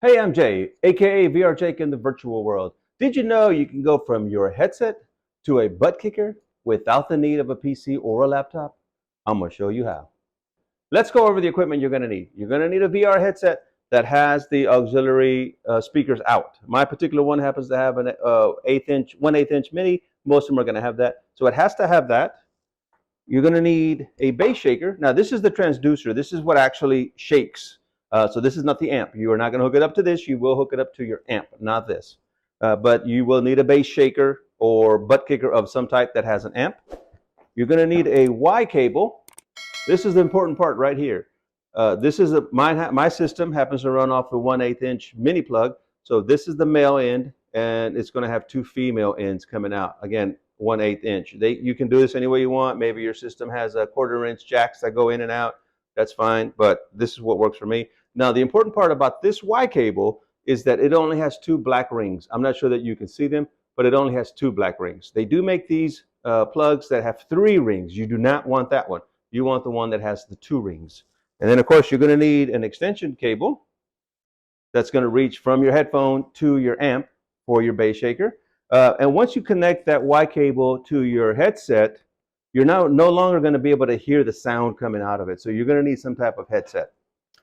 Hey, I'm Jay, aka VR Jake in the virtual world. Did you know you can go from your headset to a butt kicker without the need of a PC or a laptop? I'm going to show you how. Let's go over the equipment you're going to need. You're going to need a VR headset that has the auxiliary speakers out. My particular one happens to have an 1/8 inch mini. Most of them are going to have that. So it has to have that. You're going to need a bass shaker. Now, this is the transducer. This is what actually shakes. So this is not the amp. You are not going to hook it up to this. You will hook it up to your amp, not this. But you will need a bass shaker or butt kicker of some type that has an amp. You're going to need a Y cable. This is the important part right here. My system happens to run off the 1/8 inch mini plug. So this is the male end, and it's going to have two female ends coming out. Again, 1/8 inch. You can do this any way you want. Maybe your system has a 1/4 inch jacks that go in and out. That's fine, but this is what works for me. Now, the important part about this Y cable is that it only has two black rings. I'm not sure that you can see them, but it only has two black rings. They do make these plugs that have three rings. You do not want that one. You want the one that has the two rings. And then, of course, you're going to need an extension cable that's going to reach from your headphone to your amp for your bass shaker. And once you connect that Y cable to your headset, you're now no longer going to be able to hear the sound coming out of it. So you're going to need some type of headset.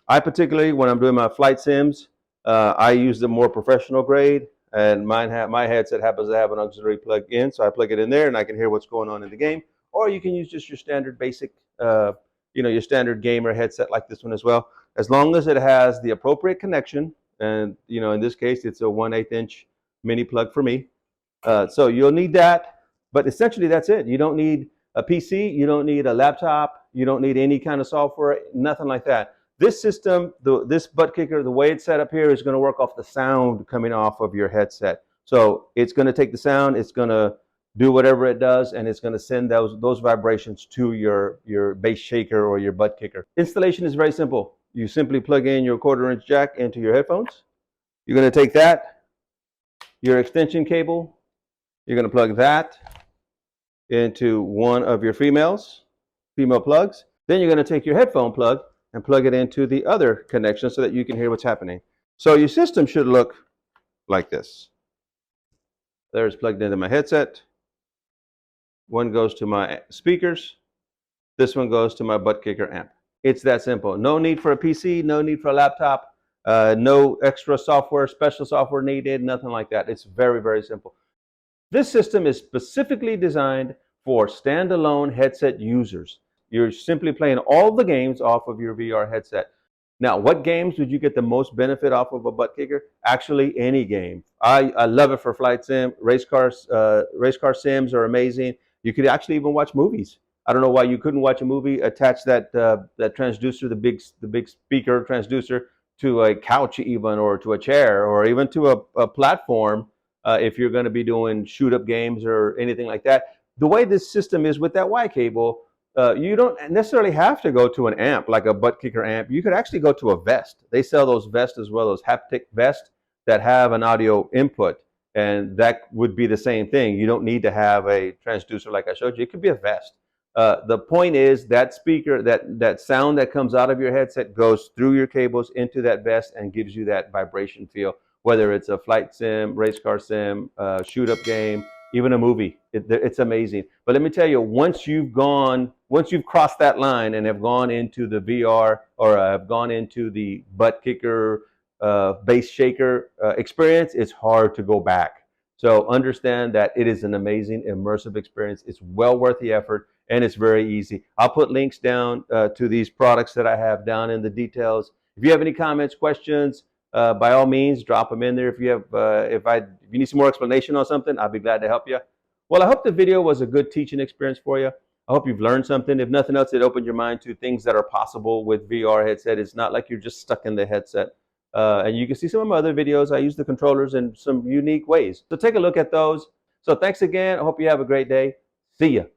I particularly, when I'm doing my flight sims, I use the more professional grade, and my headset happens to have an auxiliary plug in, so I plug it in there and I can hear what's going on in the game. Or you can use just your standard basic, your standard gamer headset like this one as well. As long as it has the appropriate connection, and in this case, it's a 1/8 inch mini plug for me. So you'll need that, but essentially that's it. You don't need a PC, you don't need a laptop, you don't need any kind of software, nothing like that. This system, this butt kicker, the way it's set up here is going to work off the sound coming off of your headset. So it's going to take the sound, it's going to do whatever it does, and it's going to send those vibrations to your bass shaker or your butt kicker. Installation is very simple. You simply plug in your 1/4 inch jack into your headphones. You're going to take that, your extension cable, you're going to plug that into one of your female plugs. Then you're going to take your headphone plug and plug it into the other connection so that you can hear what's happening. So your system should look like this. There's plugged into my headset. One goes to my speakers. This one goes to my butt kicker amp. It's that simple. No need for a PC, no need for a laptop, no extra software, special software needed, nothing like that. It's very, very simple. This system is specifically designed for standalone headset users. You're simply playing all the games off of your VR headset. Now, what games would you get the most benefit off of a butt kicker? Actually, any game. I love it for flight sim. Race car sims are amazing. You could actually even watch movies. I don't know why you couldn't watch a movie, attach that transducer, the big speaker transducer, to a couch even, or to a chair, or even to a platform. If you're going to be doing shoot-up games or anything like that. The way this system is with that Y cable, you don't necessarily have to go to an amp like a butt kicker amp. You could actually go to a vest. They sell those vests as well, those haptic vests that have an audio input, and that would be the same thing. You don't need to have a transducer like I showed you. It could be a vest. The point is that speaker, that sound that comes out of your headset goes through your cables into that vest and gives you that vibration feel. Whether it's a flight sim, race car sim, shoot-up game, even a movie, it's amazing. But let me tell you, once you've crossed that line and have gone into the VR or have gone into the butt kicker, bass shaker experience, it's hard to go back. So understand that it is an amazing immersive experience. It's well worth the effort, and it's very easy. I'll put links down to these products that I have down in the details. If you have any comments, questions, by all means, drop them in there. If you need some more explanation on something, I'll be glad to help you. Well, I hope the video was a good teaching experience for you. I hope you've learned something. If nothing else, it opened your mind to things that are possible with VR headset. It's not like you're just stuck in the headset. And you can see some of my other videos. I use the controllers in some unique ways. So take a look at those. So thanks again. I hope you have a great day. See ya.